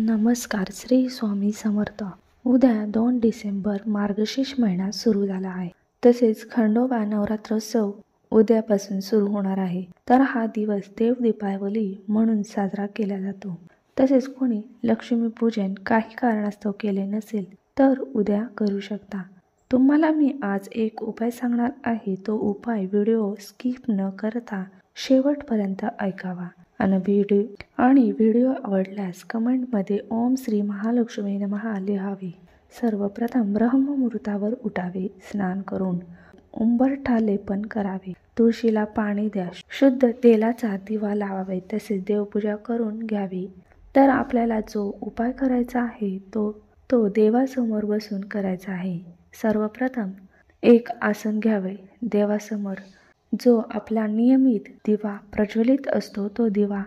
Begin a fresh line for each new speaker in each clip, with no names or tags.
नमस्कार. श्री स्वामी समर्थ. उद्या 2 डिसेंबर मार्गशीर्ष महिना सुरू झाला आहे. तसेच खंडोबा नवरात्रोत्सव उद्यापासून सुरू होणार आहे. तर हा दिवस देव दीपावली म्हणून साजरा केला जातो. तसेच कोणी लक्ष्मी पूजन काही कारणास्तव केले नसेल तर उद्या करू शकता. तुम्हाला मी आज एक उपाय सांगणार आहे. तो उपाय व्हिडिओ स्किप न करता शेवटपर्यंत ऐकावा आणि व्हिडिओ आवडल्यास कमेंटमध्ये ओम श्री महालक्ष्मी नमः लिहावे. सर्वप्रथम ब्रह्ममुहूर्तावर उठावे, स्नान करून उंबरठा लेपन करावे, तुळशीला पाणी द्या, शुद्ध तेलाचा दिवा लावावे, तसेच देवपूजा करून घ्यावी. तर आपल्याला जो उपाय करायचा आहे तो देवासमोर बसून करायचा आहे. सर्वप्रथम एक आसन घ्यावे. देवासमोर जो आपला नियमित दिवा प्रज्वलित असतो तो दिवा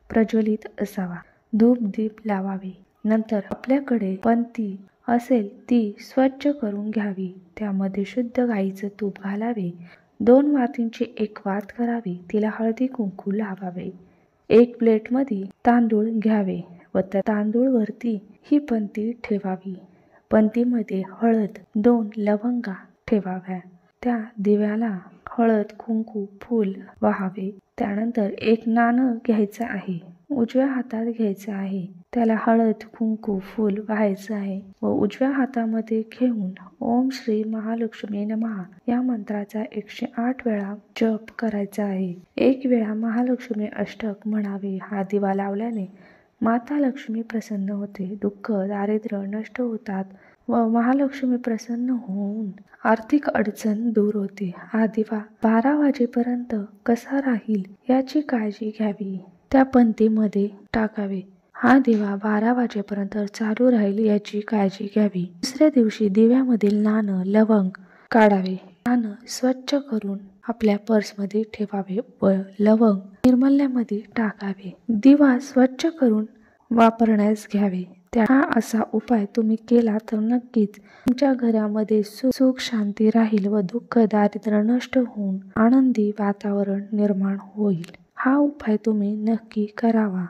प्रज्वलित असावा. धूप दीप लावावे. नंतर आपल्याकडे पंती असेल ती स्वच्छ करून घ्यावी. त्यामध्ये शुद्ध गाईचं तूप घालावे. 2 मातींची एक वात करावी. तिला हळदी कुंकू लावावे. एक प्लेटमध्ये तांदूळ घ्यावे व त्या तांदूळवरती ही पंती ठेवावी. पंतीमध्ये हळद, 2 लवंगा ठेवाव्या. त्या दिव्याला हळद, कुंकू, फूल वाहावे. त्यानंतर एक नाणं घ्यायचं आहे, उजव्या हातात घ्यायचं आहे. त्याला हळद, कुंकू, फूल वाहायचं आहे व उजव्या हातामध्ये घेऊन ओम श्री महालक्ष्मी नमः या मंत्राचा 108 वेळा जप करायचा आहे. 1 वेळा महालक्ष्मी अष्टक म्हणावे. हा दिवा लावल्याने माता लक्ष्मी प्रसन्न होते, दुःख दारिद्र्य नष्ट होतात व महालक्ष्मी प्रसन्न होऊन आर्थिक अडचण दूर होते. हा दिवा 12 वाजेपर्यंत कसा राहील याची काळजी घ्यावी. त्या पंतीमध्ये टाकावे. हा दिवा 12 वाजेपर्यंत चालू राहील याची काळजी घ्यावी. दुसऱ्या दिवशी दिव्यामधील नाणं, लवंग काढावे. नाणं स्वच्छ करून आपल्या पर्समध्ये ठेवावे व लवंग निर्मल्यामध्ये टाकावे. दिवा स्वच्छ करून वापरण्यास घ्यावे. हा असा उपाय तुम्ही केला तर नक्कीच तुमच्या घरामध्ये सुख शांती राहील व दुःख दारिद्र्य नष्ट होऊन आनंदी वातावरण निर्माण होईल. हा उपाय तुम्ही नक्की करावा.